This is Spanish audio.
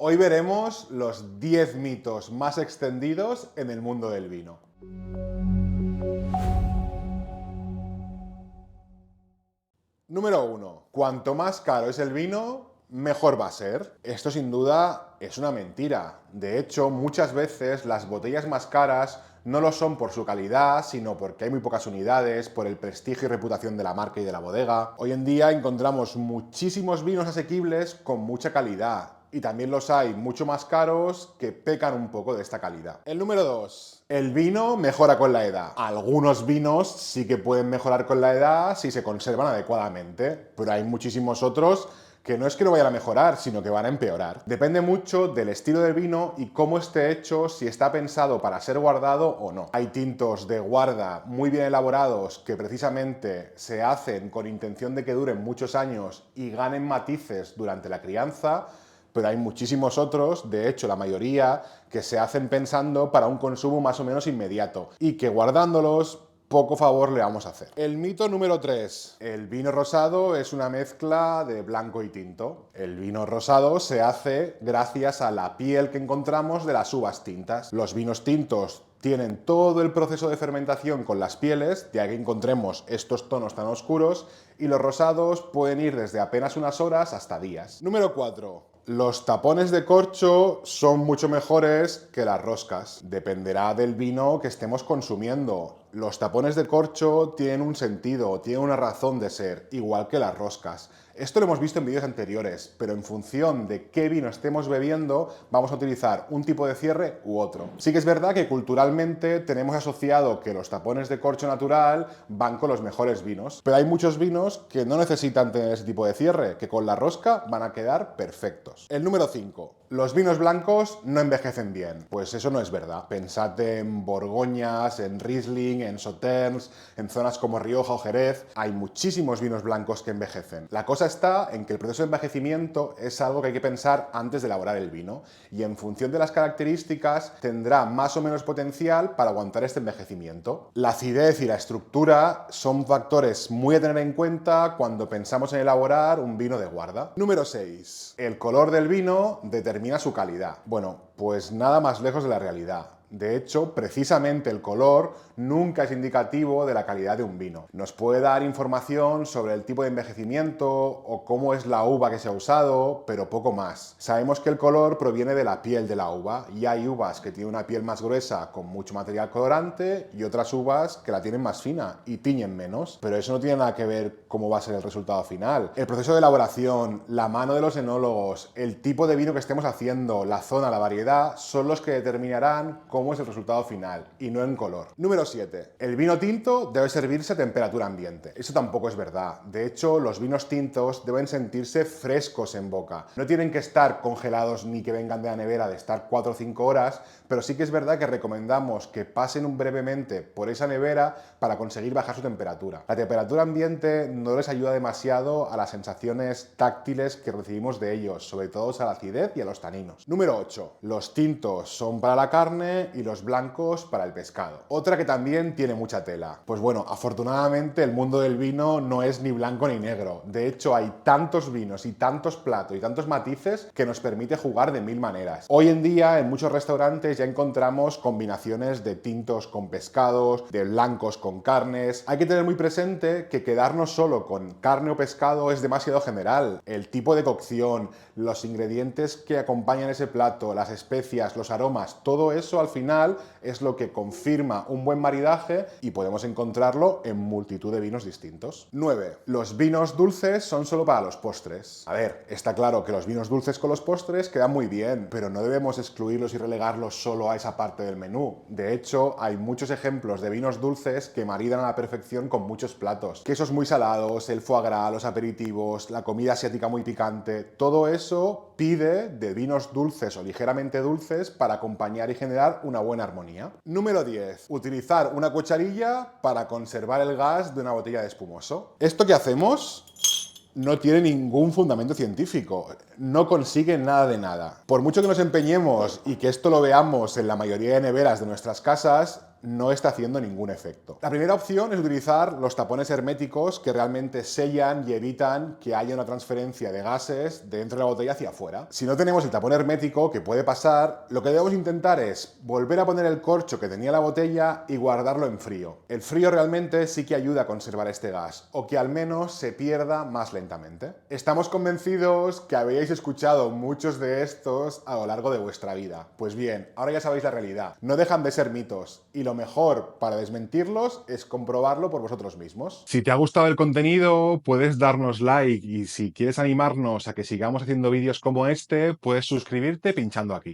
Hoy veremos los 10 mitos más extendidos en el mundo del vino. Número 1. Cuanto más caro es el vino, mejor va a ser. Esto sin duda es una mentira. De hecho, muchas veces las botellas más caras no lo son por su calidad, sino porque hay muy pocas unidades, por el prestigio y reputación de la marca y de la bodega. Hoy en día encontramos muchísimos vinos asequibles con mucha calidad. Y también los hay mucho más caros que pecan un poco de esta calidad. El número 2. El vino mejora con la edad. Algunos vinos sí que pueden mejorar con la edad si se conservan adecuadamente, pero hay muchísimos otros que no es que no vayan a mejorar, sino que van a empeorar. Depende mucho del estilo del vino y cómo esté hecho, si está pensado para ser guardado o no. Hay tintos de guarda muy bien elaborados que precisamente se hacen con intención de que duren muchos años y ganen matices durante la crianza, pero hay muchísimos otros, de hecho la mayoría, que se hacen pensando para un consumo más o menos inmediato y que guardándolos poco favor le vamos a hacer. El mito número 3. El vino rosado es una mezcla de blanco y tinto. El vino rosado se hace gracias a la piel que encontramos de las uvas tintas. Los vinos tintos tienen todo el proceso de fermentación con las pieles, de ahí que encontremos estos tonos tan oscuros, y los rosados pueden ir desde apenas unas horas hasta días. Número 4. Los tapones de corcho son mucho mejores que las roscas. Dependerá del vino que estemos consumiendo. Los tapones de corcho tienen un sentido, tienen una razón de ser, igual que las roscas. Esto lo hemos visto en vídeos anteriores, pero en función de qué vino estemos bebiendo, vamos a utilizar un tipo de cierre u otro. Sí que es verdad que culturalmente tenemos asociado que los tapones de corcho natural van con los mejores vinos, pero hay muchos vinos que no necesitan tener ese tipo de cierre, que con la rosca van a quedar perfectos. El número 5. Los vinos blancos no envejecen bien. Pues eso no es verdad. Pensad en Borgoñas, en Riesling, en Sauternes, en zonas como Rioja o Jerez. Hay muchísimos vinos blancos que envejecen. La cosa está en que el proceso de envejecimiento es algo que hay que pensar antes de elaborar el vino y en función de las características tendrá más o menos potencial para aguantar este envejecimiento. La acidez y la estructura son factores muy a tener en cuenta cuando pensamos en elaborar un vino de guarda. Número 6. El color del vino determina su calidad. Bueno, pues nada más lejos de la realidad. De hecho, precisamente el color nunca es indicativo de la calidad de un vino. Nos puede dar información sobre el tipo de envejecimiento o cómo es la uva que se ha usado, pero poco más. Sabemos que el color proviene de la piel de la uva y hay uvas que tienen una piel más gruesa con mucho material colorante y otras uvas que la tienen más fina y tiñen menos. Pero eso no tiene nada que ver cómo va a ser el resultado final. El proceso de elaboración, la mano de los enólogos, el tipo de vino que estemos haciendo, la zona, la variedad, son los que determinarán cómo es el resultado final y no en color. Número 7. El vino tinto debe servirse a temperatura ambiente. Eso tampoco es verdad. De hecho, los vinos tintos deben sentirse frescos en boca. No tienen que estar congelados ni que vengan de la nevera de estar 4 o 5 horas, pero sí que es verdad que recomendamos que pasen brevemente por esa nevera para conseguir bajar su temperatura. La temperatura ambiente no les ayuda demasiado a las sensaciones táctiles que recibimos de ellos, sobre todo a la acidez y a los taninos. Número 8. Los tintos son para la carne y los blancos para el pescado. Otra que también tiene mucha tela. Pues bueno, afortunadamente el mundo del vino no es ni blanco ni negro. De hecho, hay tantos vinos y tantos platos y tantos matices que nos permite jugar de mil maneras. Hoy en día en muchos restaurantes ya encontramos combinaciones de tintos con pescados, de blancos con carnes. Hay que tener muy presente que quedarnos solo con carne o pescado es demasiado general. El tipo de cocción, los ingredientes que acompañan ese plato, las especias, los aromas, todo eso al final es lo que confirma un buen maridaje y podemos encontrarlo en multitud de vinos distintos. 9. Los vinos dulces son solo para los postres. A ver, está claro que los vinos dulces con los postres quedan muy bien, pero no debemos excluirlos y relegarlos solo a esa parte del menú. De hecho, hay muchos ejemplos de vinos dulces que maridan a la perfección con muchos platos. Quesos muy salados, el foie gras, los aperitivos, la comida asiática muy picante, todo eso pide de vinos dulces o ligeramente dulces para acompañar y generar una buena armonía. Número 10. Utilizar una cucharilla para conservar el gas de una botella de espumoso. ¿Esto qué hacemos? No tiene ningún fundamento científico, no consigue nada de nada. Por mucho que nos empeñemos y que esto lo veamos en la mayoría de neveras de nuestras casas, no está haciendo ningún efecto. La primera opción es utilizar los tapones herméticos que realmente sellan y evitan que haya una transferencia de gases de dentro de la botella hacia afuera. Si no tenemos el tapón hermético, que puede pasar, lo que debemos intentar es volver a poner el corcho que tenía la botella y guardarlo en frío. El frío realmente sí que ayuda a conservar este gas, o que al menos se pierda más lentamente. Estamos convencidos que habéis escuchado muchos de estos a lo largo de vuestra vida. Pues bien, ahora ya sabéis la realidad. No dejan de ser mitos, y lo mejor para desmentirlos es comprobarlo por vosotros mismos. Si te ha gustado el contenido, puedes darnos like, y si quieres animarnos a que sigamos haciendo vídeos como este, puedes suscribirte pinchando aquí.